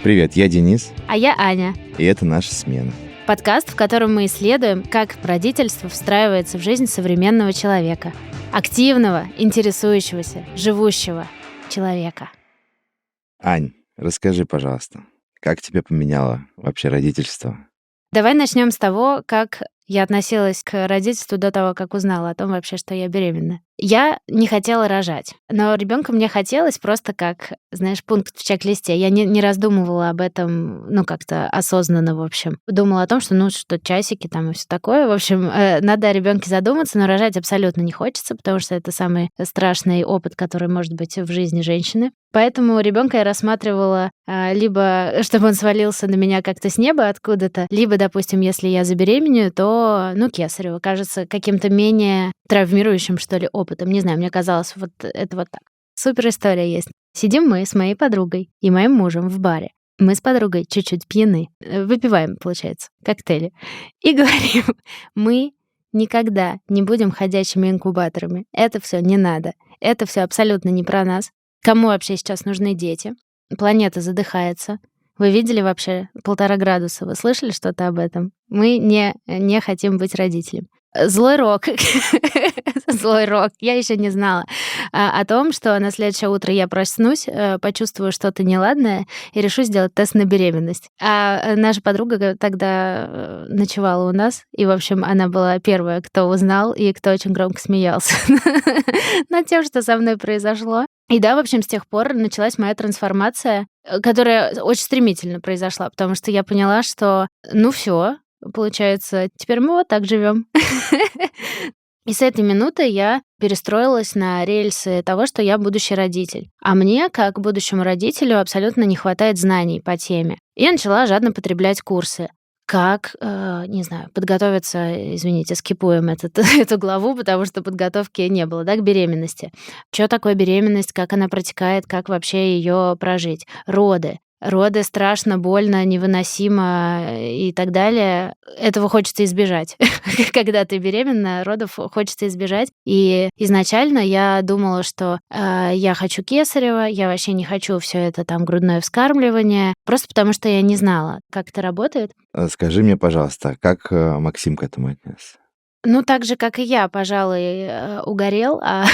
Привет, я Денис, А я Аня. и это наша смена. Подкаст, в котором мы исследуем, как родительство встраивается в жизнь современного человека. Активного, интересующегося, живущего человека. Ань, расскажи, пожалуйста, как тебя поменяло вообще родительство? Давай начнем с того, как я относилась к родительству до того, как узнала о том вообще, что я беременна. Я не хотела рожать, но ребенка мне хотелось просто как, знаешь, пункт в чек-листе. Я не раздумывала об этом, как-то осознанно, в общем. Думала о том, что часики там и все такое. В общем, надо о ребенке задуматься, но рожать абсолютно не хочется, потому что это самый страшный опыт, который может быть в жизни женщины. Поэтому ребенка я рассматривала либо, чтобы он свалился на меня как-то с неба откуда-то, либо, допустим, если я забеременею, то, кесарево кажется каким-то менее травмирующим, что ли, опытом. Не знаю, мне казалось, вот это вот так. Супер история есть. Сидим мы с моей подругой и моим мужем в баре. Мы с подругой чуть-чуть пьяны. Выпиваем, получается, коктейли. И говорим, мы никогда не будем ходячими инкубаторами. Это все не надо. Это все абсолютно не про нас. Кому вообще сейчас нужны дети? Планета задыхается. Вы видели вообще 1,5 градуса? Вы слышали что-то об этом? Мы не хотим быть родителем. Злой рок. Злой рок. Я еще не знала о том, что на следующее утро я проснусь, почувствую что-то неладное и решу сделать тест на беременность. А наша подруга тогда ночевала у нас, и, в общем, она была первая, кто узнал и кто очень громко смеялся над тем, что со мной произошло. И да, в общем, с тех пор началась моя трансформация, которая очень стремительно произошла, потому что я поняла, что все, получается, теперь мы вот так живем. И с этой минуты я перестроилась на рельсы того, что я будущий родитель. А мне, как будущему родителю, абсолютно не хватает знаний по теме. И я начала жадно потреблять курсы. Как, подготовиться, извините, скипуем эту главу, потому что подготовки не было, к беременности. Что такое беременность, как она протекает, как вообще ее прожить. Роды. Роды страшно, больно, невыносимо и так далее. Этого хочется избежать. Когда ты беременна, родов хочется избежать. И изначально я думала, что я хочу кесарево, я вообще не хочу все это грудное вскармливание, просто потому что я не знала, как это работает. Скажи мне, пожалуйста, как Максим к этому отнесся? Так же, как и я, пожалуй, угорел, а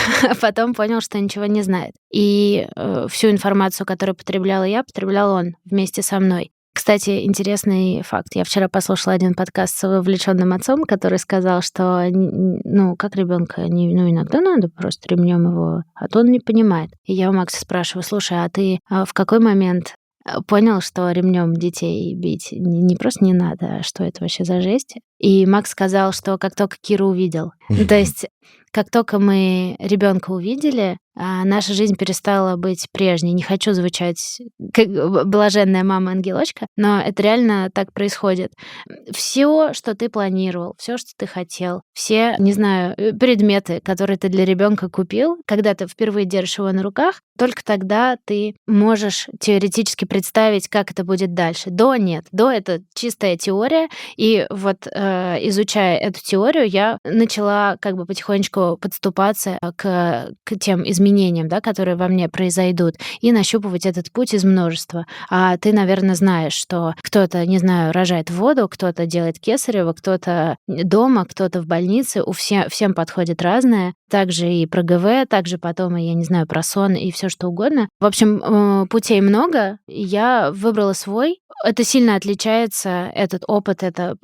потом понял, что ничего не знает. И всю информацию, которую потребляла я, потреблял он вместе со мной. Кстати, интересный факт. Я вчера послушала один подкаст с вовлеченным отцом, который сказал, что, как ребенка, иногда надо просто ремнем его, а то он не понимает. И я у Макса спрашиваю, слушай, а ты в какой момент понял, что ремнем детей бить не просто не надо, а что это вообще за жесть? И Макс сказал, что как только Киру увидел. То есть, как только мы ребенка увидели, наша жизнь перестала быть прежней. Не хочу звучать как блаженная мама-ангелочка, но это реально так происходит. Все, что ты планировал, все, что ты хотел, все, предметы, которые ты для ребенка купил, когда ты впервые держишь его на руках, только тогда ты можешь теоретически представить, как это будет дальше. До нет. До — это чистая теория, и вот изучая эту теорию, я начала потихонечку подступаться к тем изменениям, которые во мне произойдут, и нащупывать этот путь из множества. А ты, наверное, знаешь, что кто-то, рожает в воду, кто-то делает кесарево, кто-то дома, кто-то в больнице. Всем подходит разное. Также и про ГВ, также потом, про сон и все что угодно. В общем, путей много. Я выбрала свой. Это сильно отличается, этот опыт, эта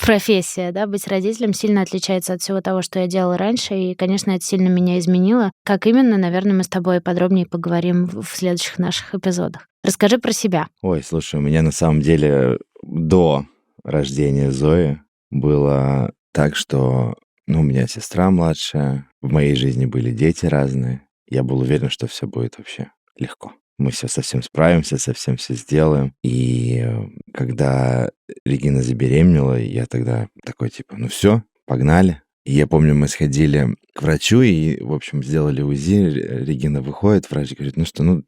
профессия, быть родителем сильно отличается от всего того, что я делала раньше, и, конечно, это сильно меня изменило. Как именно, наверное, мы с тобой подробнее поговорим в следующих наших эпизодах. Расскажи про себя. Ой, слушай, у меня на самом деле до рождения Зои было так, что, у меня сестра младшая, в моей жизни были дети разные. Я был уверен, что все будет вообще легко. Мы совсем справимся, совсем все сделаем. И когда Регина забеременела, я тогда такой, все, погнали. И я помню, мы сходили к врачу и, в общем, сделали УЗИ. Регина выходит, врач говорит,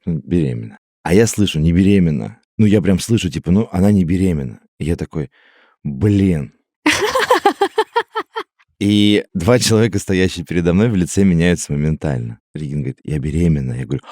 беременна. А я слышу, не беременна. Я прям слышу, она не беременна. И я такой, блин. И 2 человека, стоящие передо мной, в лице меняются моментально. Регина говорит, я беременна. Я говорю,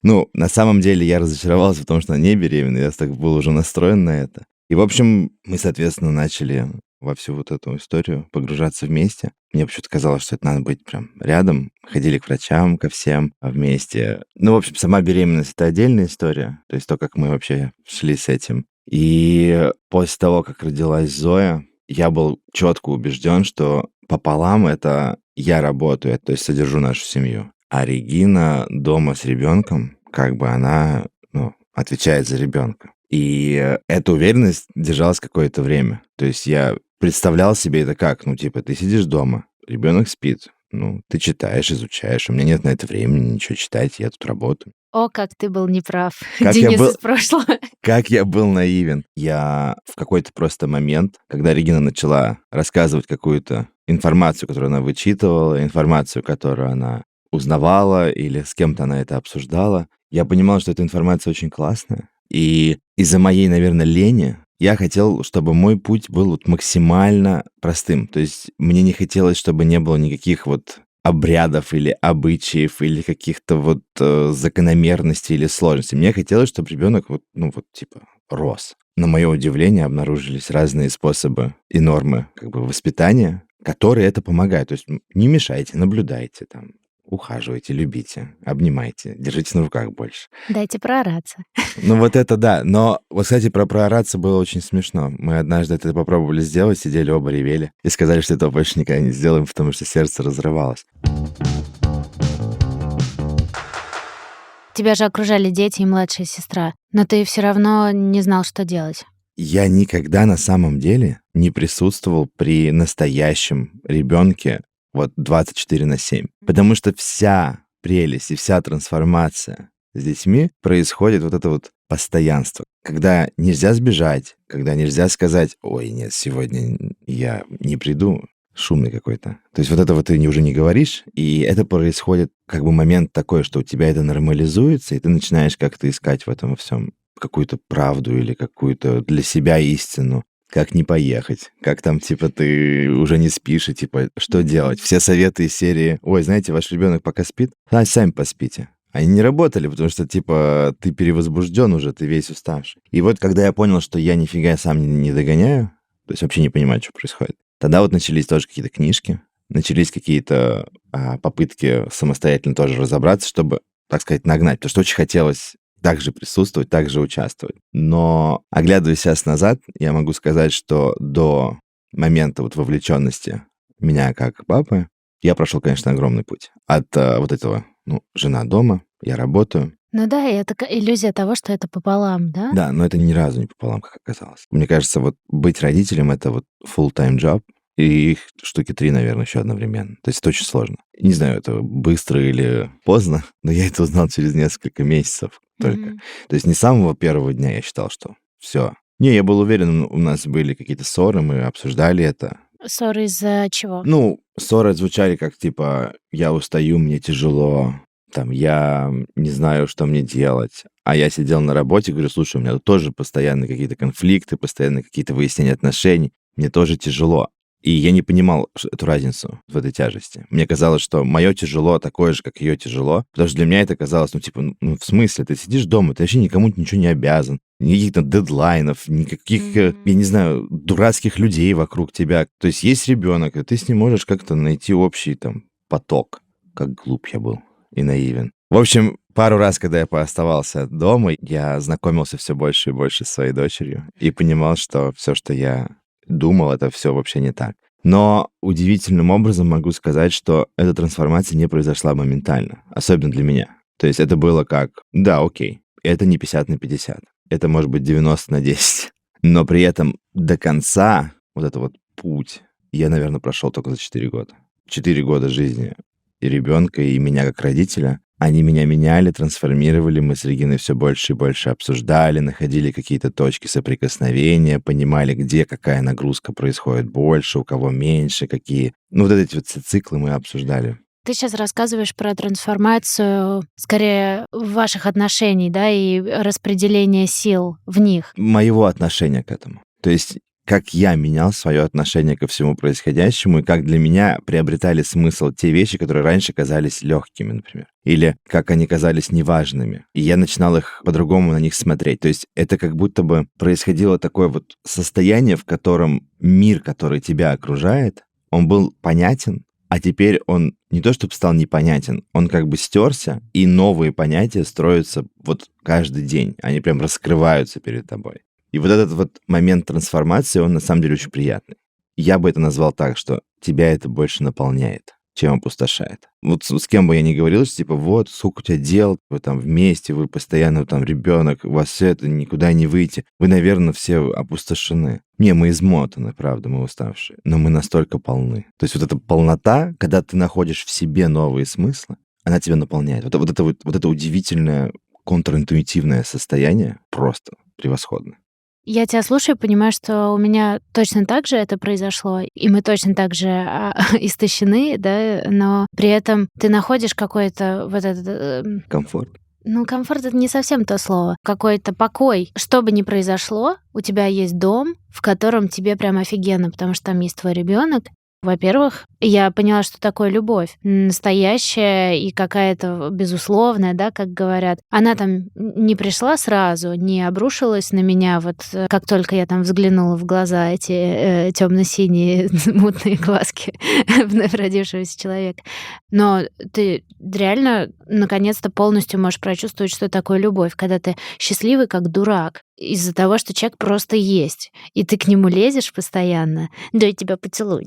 Ну, на самом деле я разочаровался в том, что она не беременна, я так был уже настроен на это. И, в общем, мы, соответственно, начали во всю вот эту историю погружаться вместе. Мне почему-то казалось, что это надо быть прям рядом. Ходили к врачам, ко всем вместе. Ну, в общем, сама беременность — это отдельная история. То есть то, как мы вообще шли с этим. И после того, как родилась Зоя, я был четко убежден, что пополам это я работаю, то есть содержу нашу семью. А Регина дома с ребенком, как бы она, ну, отвечает за ребенка. И эта уверенность держалась какое-то время. То есть я представлял себе это как, ну, типа, ты сидишь дома, ребенок спит, ну, ты читаешь, изучаешь, у меня нет на это времени ничего читать, я тут работаю. О, как ты был неправ, Как я Денис был, из прошлого. как я был наивен. Я в какой-то просто момент, когда Регина начала рассказывать какую-то информацию, которую она вычитывала, информацию, которую она узнавала или с кем-то она это обсуждала, я понимал, что эта информация очень классная. И из-за моей, наверное, лени я хотел, чтобы мой путь был вот максимально простым. То есть мне не хотелось, чтобы не было никаких вот обрядов или обычаев или каких-то вот закономерностей или сложностей. Мне хотелось, чтобы ребенок вот, ну вот типа рос. На мое удивление обнаружились разные способы и нормы как бы воспитания, которые это помогают. То есть не мешайте, наблюдайте там, ухаживайте, любите, обнимайте, держите на руках больше. Дайте проораться. Ну вот это да. Но вот, кстати, про проораться было очень смешно. Мы однажды это попробовали сделать, сидели оба ревели и сказали, что этого больше никогда не сделаем, потому что сердце разрывалось. Тебя же окружали дети и младшая сестра, но ты все равно не знал, что делать. Я никогда на самом деле не присутствовал при настоящем ребенке вот 24/7. Потому что вся прелесть и вся трансформация с детьми происходит вот это вот постоянство. Когда нельзя сбежать, когда нельзя сказать: ой, нет, сегодня я не приду, шумный какой-то. То есть вот это вот ты уже не говоришь, и это происходит как бы момент такой, что у тебя это нормализуется, и ты начинаешь как-то искать в этом всем какую-то правду или какую-то для себя истину. Как не поехать, как там, типа, ты уже не спишь, и, типа, что делать? Все советы из серии: ой, знаете, ваш ребенок пока спит, а сами поспите. Они не работали, потому что, типа, ты перевозбужден уже, ты весь уставший. И вот когда я понял, что я нифига сам не догоняю, то есть вообще не понимаю, что происходит, тогда вот начались тоже какие-то книжки, начались какие-то попытки самостоятельно тоже разобраться, чтобы, так сказать, нагнать. Потому что очень хотелось также присутствовать, также участвовать. Но, оглядываясь сейчас назад, я могу сказать, что до момента вот вовлеченности меня как папы, я прошел, конечно, огромный путь. От вот этого, ну, жена дома, я работаю. Ну да, и это иллюзия того, что это пополам, да? Да, но это ни разу не пополам, как оказалось. Мне кажется, вот быть родителем — это вот full-time job, и их штуки 3, наверное, еще одновременно. То есть это очень сложно. Не знаю, это быстро или поздно, но я это узнал через несколько месяцев только. То есть не с самого первого дня я считал, что все. Не, я был уверен, у нас были какие-то ссоры, мы обсуждали это. Ссоры из-за чего? Ну, ссоры звучали как типа: я устаю, мне тяжело, там, я не знаю, что мне делать. А я сидел на работе, говорю: слушай, у меня тут тоже постоянно какие-то конфликты, постоянно какие-то выяснения отношений, мне тоже тяжело. И я не понимал эту разницу в этой тяжести. Мне казалось, что мое тяжело такое же, как ее тяжело. Потому что для меня это казалось, ну, типа, ну, в смысле, ты сидишь дома, ты вообще никому ничего не обязан. Никаких там дедлайнов, никаких, я не знаю, дурацких людей вокруг тебя. То есть есть ребенок, и ты с ним можешь как-то найти общий там поток. Как глуп я был и наивен. В общем, пару раз, когда я пооставался дома, я знакомился все больше и больше с своей дочерью и понимал, что все, что я думал, это все вообще не так. Но удивительным образом могу сказать, что эта трансформация не произошла моментально, особенно для меня. То есть это было как: да, окей, это не 50/50, это может быть 90/10. Но при этом до конца вот этот вот путь я, наверное, прошел только за 4 года. 4 года жизни и ребенка, и меня как родителя. Они меня меняли, трансформировали, мы с Региной все больше и больше обсуждали, находили какие-то точки соприкосновения, понимали, где какая нагрузка происходит больше, у кого меньше, какие. Ну, вот эти вот все циклы мы обсуждали. Ты сейчас рассказываешь про трансформацию, скорее, ваших отношений, да, и распределение сил в них. Моего отношения к этому. То есть как я менял свое отношение ко всему происходящему, и как для меня приобретали смысл те вещи, которые раньше казались легкими, например, или как они казались неважными. И я начинал их по-другому на них смотреть. То есть это как будто бы происходило такое вот состояние, в котором мир, который тебя окружает, он был понятен, а теперь он не то чтобы стал непонятен, он как бы стерся, и новые понятия строятся вот каждый день. Они прям раскрываются перед тобой. И вот этот вот момент трансформации, он на самом деле очень приятный. Я бы это назвал так, что тебя это больше наполняет, чем опустошает. Вот с кем бы я ни говорил, что типа вот, сколько у тебя дел, вы там вместе, вы постоянно там ребенок, у вас все это, никуда не выйти. Вы, наверное, все опустошены. Не, мы измотаны, правда, мы уставшие, но мы настолько полны. То есть вот эта полнота, когда ты находишь в себе новые смыслы, она тебя наполняет. Вот это удивительное контринтуитивное состояние просто превосходное. Я тебя слушаю и понимаю, что у меня точно так же это произошло, и мы точно так же истощены, да, но при этом ты находишь какой-то вот этот... Комфорт. Ну, комфорт — это не совсем то слово. Какой-то покой. Что бы ни произошло, у тебя есть дом, в котором тебе прям офигенно, потому что там есть твой ребенок. Во-первых, я поняла, что такое любовь. Настоящая и какая-то безусловная, да, как говорят. Она там не пришла сразу, не обрушилась на меня, вот как только я там взглянула в глаза эти темно-синие мутные глазки вновь родившегося человека. Но ты реально наконец-то полностью можешь прочувствовать, что такое любовь, когда ты счастливый как дурак из-за того, что человек просто есть, и ты к нему лезешь постоянно. Да, я тебя поцелую.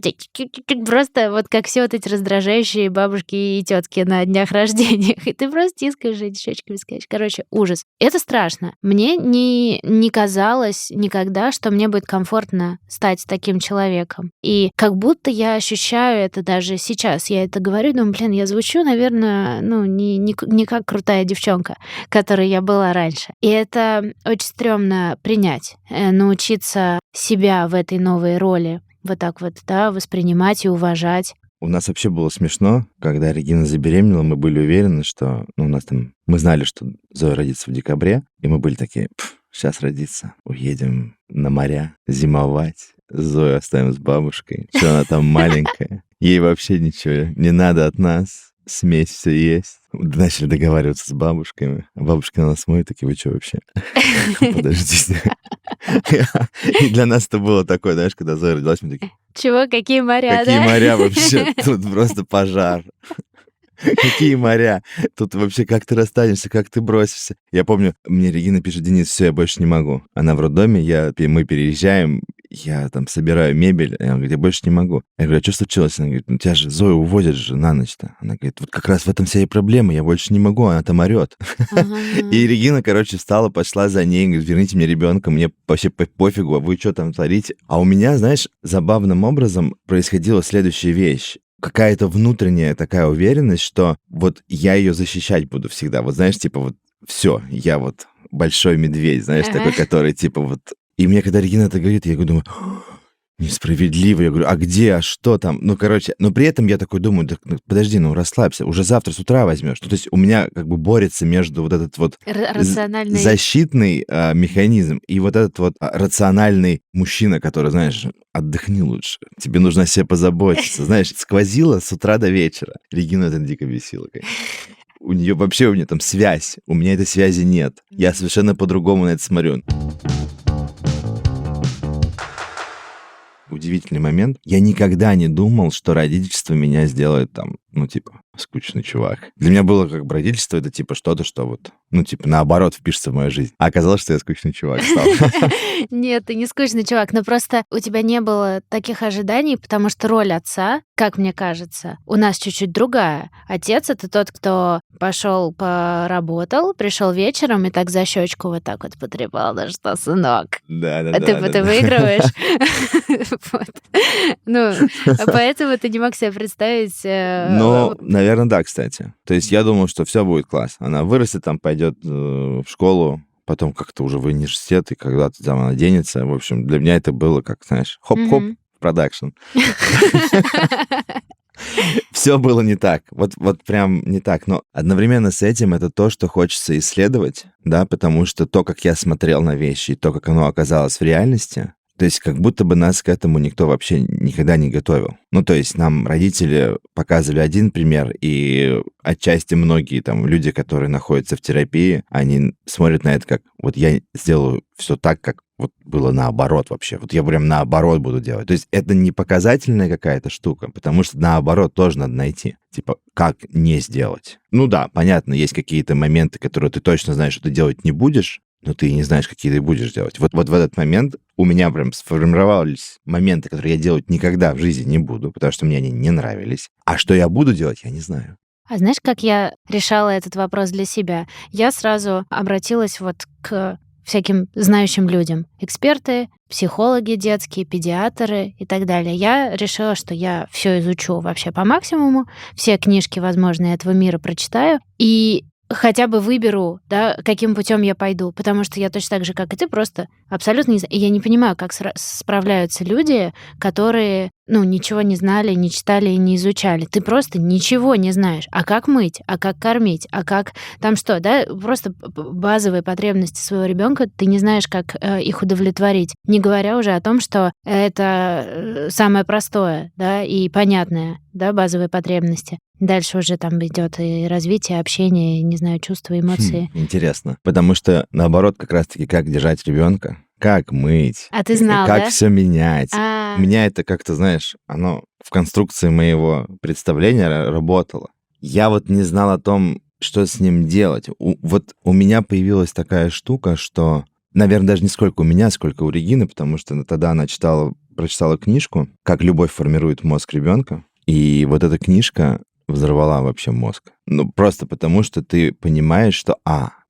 Просто вот как все вот эти раздражающие бабушки и тетки на днях рождения. И ты просто тискаешь эти щечками, скачешь. Короче, ужас. Это страшно. Мне не казалось никогда, что мне будет комфортно стать таким человеком. И как будто я ощущаю это даже сейчас. Я это говорю, думаю, блин, я звучу, наверное, не как крутая девчонка, которой я была раньше. И это очень стрёмно принять, научиться себя в этой новой роли вот так вот, да, воспринимать и уважать. У нас вообще было смешно, когда Регина забеременела, мы были уверены, что... Ну, у нас там... Мы знали, что Зоя родится в декабре, и мы были такие, сейчас родится, уедем на моря зимовать, Зою оставим с бабушкой, что она там маленькая, ей вообще ничего не надо от нас, смесь все есть. Начали договариваться с бабушками. Бабушки на нас смотрят, такие, вы что вообще? Подождите. И для нас это было такое, знаешь, когда Зоя родилась, мы такие... Чего? Какие моря, Какие да? моря вообще? Тут просто пожар. Какие моря? Тут вообще как ты расстанешься, как ты бросишься? Я помню, мне Регина пишет, Денис, все, я больше не могу. Она в роддоме, мы переезжаем, я там собираю мебель. Она говорит, я больше не могу. Я говорю, а что случилось? Она говорит, ну тебя же Зою уводят же на ночь-то. Она говорит, вот как раз в этом вся и проблема, я больше не могу, она там орет. И Регина, короче, встала, пошла за ней, говорит, верните мне ребенка, мне вообще пофигу, а вы что там творите? А у меня, знаешь, забавным образом происходила следующая вещь. Какая-то внутренняя такая уверенность, что вот я ее защищать буду всегда. Вот знаешь, типа вот все, я вот большой медведь, знаешь, такой, который типа вот... И мне, когда Регина это говорит, я думаю, несправедливо. Я говорю, а где, а что там? Ну, короче, но при этом я такой думаю, да, подожди, расслабься, уже завтра с утра возьмешь. Ну, то есть у меня как бы борется между вот этот вот рациональный защитный механизм и вот этот вот рациональный мужчина, который, знаешь, отдохни лучше, тебе нужно о себе позаботиться. Знаешь, сквозило с утра до вечера. Регину это дико бесило, конечно. У нее там связь, у меня этой связи нет. Я совершенно по-другому на это смотрю. Удивительный момент. Я никогда не думал, что родительство меня сделает там, скучный чувак. Для меня было как бы родительство, это типа что-то, что вот, наоборот впишется в мою жизнь. А оказалось, что я скучный чувак стал. Нет, ты не скучный чувак, но просто у тебя не было таких ожиданий, потому что роль отца, как мне кажется, у нас чуть-чуть другая. Отец — это тот, кто пошел поработал, пришел вечером и так за щечку вот так вот потрепал, да что, сынок? Да. Ты выигрываешь. Поэтому ты не мог себе представить... Наверное, да, кстати. То есть я думал, что все будет класс. Она вырастет, там пойдет в школу, потом как-то уже в университет, и когда-то там она денется. В общем, для меня это было как, знаешь, хоп-хоп, продакшн. Все было не так. Вот прям не так. Но одновременно с этим это то, что хочется исследовать, да, потому что то, как я смотрел на вещи, и то, как оно оказалось в реальности, То есть как будто бы нас к этому никто вообще никогда не готовил. Ну, то есть нам родители показывали один пример, и отчасти многие там люди, которые находятся в терапии, они смотрят на это как вот я сделаю все так, как вот было наоборот вообще. Вот я прям наоборот буду делать. То есть это не показательная какая-то штука, потому что наоборот тоже надо найти. Типа, как не сделать. Ну да, понятно, есть какие-то моменты, которые ты точно знаешь, что ты делать не будешь, но ты не знаешь, какие ты будешь делать. Вот в этот момент у меня прям сформировались моменты, которые я делать никогда в жизни не буду, потому что мне они не нравились. А что я буду делать, я не знаю. А знаешь, как я решала этот вопрос для себя? Я сразу обратилась вот к всяким знающим людям. Эксперты, психологи детские, педиатры и так далее. Я решила, что я все изучу вообще по максимуму, все книжки возможные этого мира прочитаю и хотя бы выберу, да, каким путем я пойду, потому что я точно так же, как и ты, просто абсолютно не знаю. И я не понимаю, как справляются люди, которые, ничего не знали, не читали и не изучали. Ты просто ничего не знаешь. А как мыть, а как кормить, а как там что, да, просто базовые потребности своего ребенка ты не знаешь, как их удовлетворить. Не говоря уже о том, что это самое простое, да, и понятное, да, базовые потребности. Дальше уже там идет и развитие, общение, не знаю, чувства, эмоции. Интересно. Потому что, наоборот, как раз-таки, как держать ребенка, как мыть, А ты знал, как да? все менять. У меня это как-то, знаешь, оно в конструкции моего представления работало. Я вот не знал о том, что с ним делать. Вот у меня появилась такая штука, что, наверное, даже не сколько у меня, сколько у Регины, потому что тогда она прочитала книжку «Как любовь формирует мозг ребенка». И вот эта книжка взорвала вообще мозг. Просто потому, что ты понимаешь, что,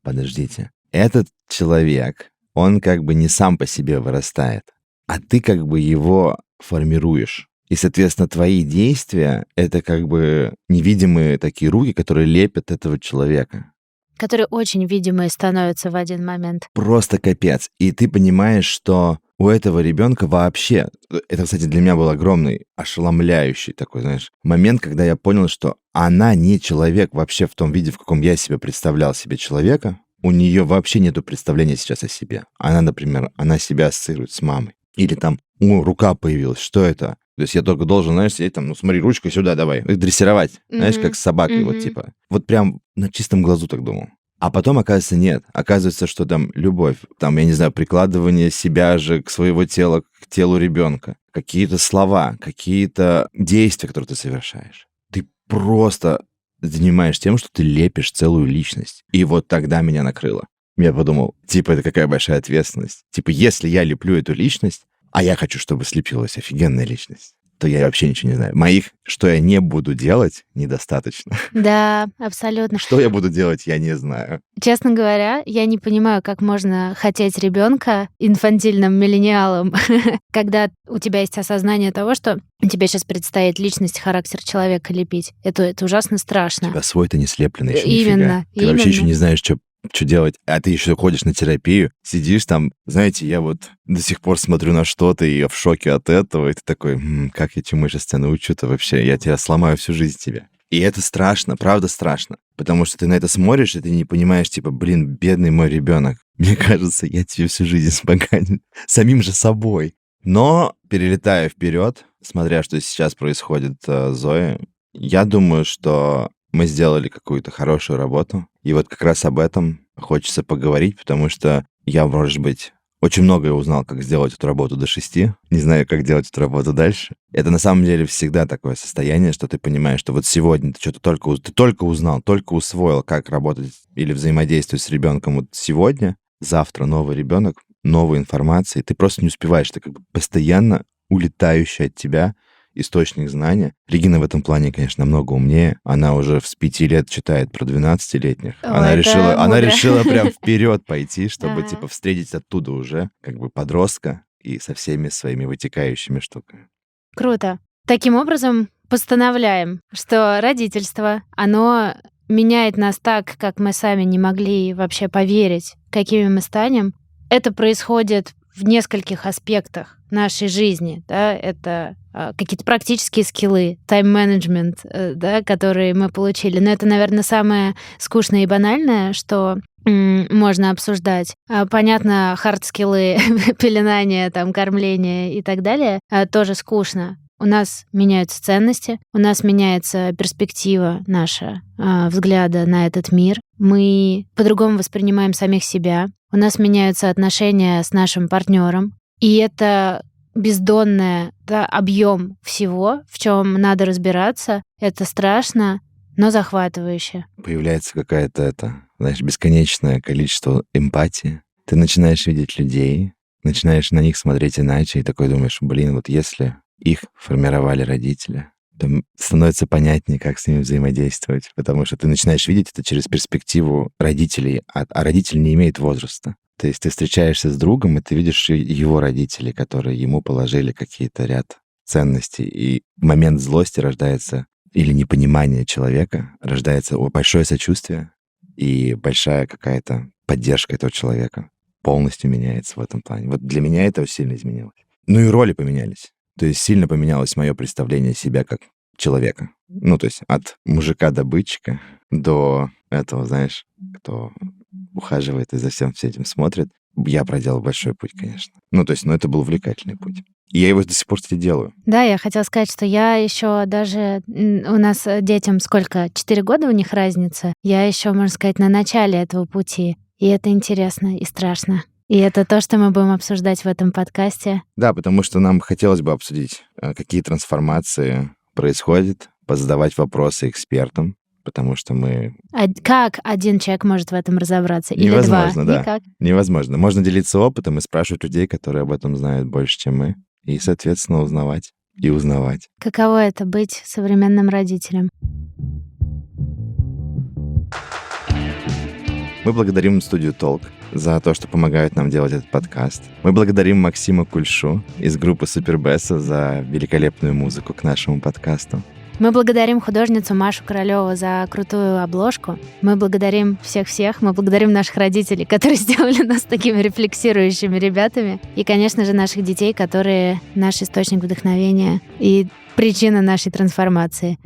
подождите, этот человек, он как бы не сам по себе вырастает, а ты как бы его формируешь. И, соответственно, твои действия — это как бы невидимые такие руки, которые лепят этого человека. Которые очень видимые становятся в один момент. Просто капец. И ты понимаешь, что у этого ребенка вообще... Это, кстати, для меня был огромный, ошеломляющий такой, знаешь, момент, когда я понял, что она не человек вообще в том виде, в каком я себе представлял себе человека. У нее вообще нету представления сейчас о себе. Она, например, себя ассоциирует с мамой. Или там, рука появилась, что это? То есть я только должен, знаешь, сидеть там, смотри, ручкой сюда давай, их дрессировать, знаешь, как с собакой, вот типа. Вот прям на чистом глазу так думал. А потом, оказывается, нет. Оказывается, что там любовь, там, я не знаю, прикладывание себя же к своего тела, к телу ребенка, какие-то слова, какие-то действия, которые ты совершаешь. Ты просто занимаешь тем, что ты лепишь целую личность. И вот тогда меня накрыло. Я подумал, это какая большая ответственность. Если я леплю эту личность, а я хочу, чтобы слепилась офигенная личность, то я вообще ничего не знаю. Что я не буду делать, недостаточно. Да, абсолютно. Что я буду делать, я не знаю. Честно говоря, я не понимаю, как можно хотеть ребенка инфантильным миллениалом, когда у тебя есть осознание того, что тебе сейчас предстоит личность, характер человека лепить. Это ужасно страшно. У тебя свой-то не слепленный еще Именно. Ты вообще еще не знаешь, что делать, а ты еще ходишь на терапию, сидишь там, знаете, я вот до сих пор смотрю на что-то, и я в шоке от этого, и ты такой, как я чему сейчас тебя научу-то вообще, я тебя сломаю всю жизнь тебе. И это страшно, правда страшно, потому что ты на это смотришь, и ты не понимаешь, бедный мой ребенок, мне кажется, я тебе всю жизнь испоганю самим же собой. Но, перелетая вперед, смотря, что сейчас происходит с Зоей, я думаю, что мы сделали какую-то хорошую работу. И вот как раз об этом хочется поговорить, потому что я, может быть, очень многое узнал, как сделать эту работу до 6. Не знаю, как делать эту работу дальше. Это на самом деле всегда такое состояние, что ты понимаешь, что вот сегодня ты только узнал, только усвоил, как работать или взаимодействовать с ребенком вот сегодня, завтра новый ребенок, новая информация, и ты просто не успеваешь, ты как бы постоянно улетающий от тебя источник знания. Регина в этом плане, конечно, намного умнее. Она уже с 5 лет читает про 12-летних. Она решила прям вперед пойти, чтобы встретить оттуда уже как бы подростка и со всеми своими вытекающими штуками. Круто. Таким образом, постановляем, что родительство, оно меняет нас так, как мы сами не могли вообще поверить, какими мы станем. Это происходит в нескольких аспектах. нашей жизни, да, это какие-то практические скиллы, тайм-менеджмент, да, которые мы получили. Но это, наверное, самое скучное и банальное, что можно обсуждать. Понятно, хард-скиллы, пеленание, там, кормление и так далее, тоже скучно. У нас меняются ценности, у нас меняется перспектива наша, взгляда на этот мир. Мы по-другому воспринимаем самих себя. У нас меняются отношения с нашим партнером. И это бездонный, да, объем всего, в чем надо разбираться. Это страшно, но захватывающе. Появляется какая-то, бесконечное количество эмпатии. Ты начинаешь видеть людей, начинаешь на них смотреть иначе, и такой думаешь, вот если их формировали родители, то становится понятнее, как с ними взаимодействовать, потому что ты начинаешь видеть это через перспективу родителей, а родители не имеют возраста. То есть ты встречаешься с другом, и ты видишь его родителей, которые ему положили какие-то ряд ценностей, и в момент злости рождается или непонимание человека, рождается большое сочувствие и большая какая-то поддержка этого человека. Полностью меняется в этом плане. Вот для меня это сильно изменилось. Ну и роли поменялись. То есть сильно поменялось мое представление себя как человека. Ну, то есть от мужика-добытчика до этого, знаешь, кто ухаживает и за всем этим смотрит. Я проделал большой путь, конечно. Ну, то есть, это был увлекательный путь. И я его до сих пор, кстати, делаю. Да, я хотела сказать, что я еще даже... У нас детям сколько? 4 года у них разница. Я еще, можно сказать, на начале этого пути. И это интересно и страшно. И это то, что мы будем обсуждать в этом подкасте. Да, потому что нам хотелось бы обсудить, какие трансформации происходят, позадавать вопросы экспертам, потому что мы... Как один человек может в этом разобраться? Или Невозможно, два? Да. Никак. Невозможно. Можно делиться опытом и спрашивать людей, которые об этом знают больше, чем мы, и, соответственно, узнавать и узнавать. Каково это быть современным родителем? Мы благодарим студию «Толк» за то, что помогают нам делать этот подкаст. Мы благодарим Максима Кульшу из группы Супербеса за великолепную музыку к нашему подкасту. Мы благодарим художницу Машу Королёву за крутую обложку. Мы благодарим всех-всех. Мы благодарим наших родителей, которые сделали нас такими рефлексирующими ребятами. И, конечно же, наших детей, которые наш источник вдохновения и причина нашей трансформации.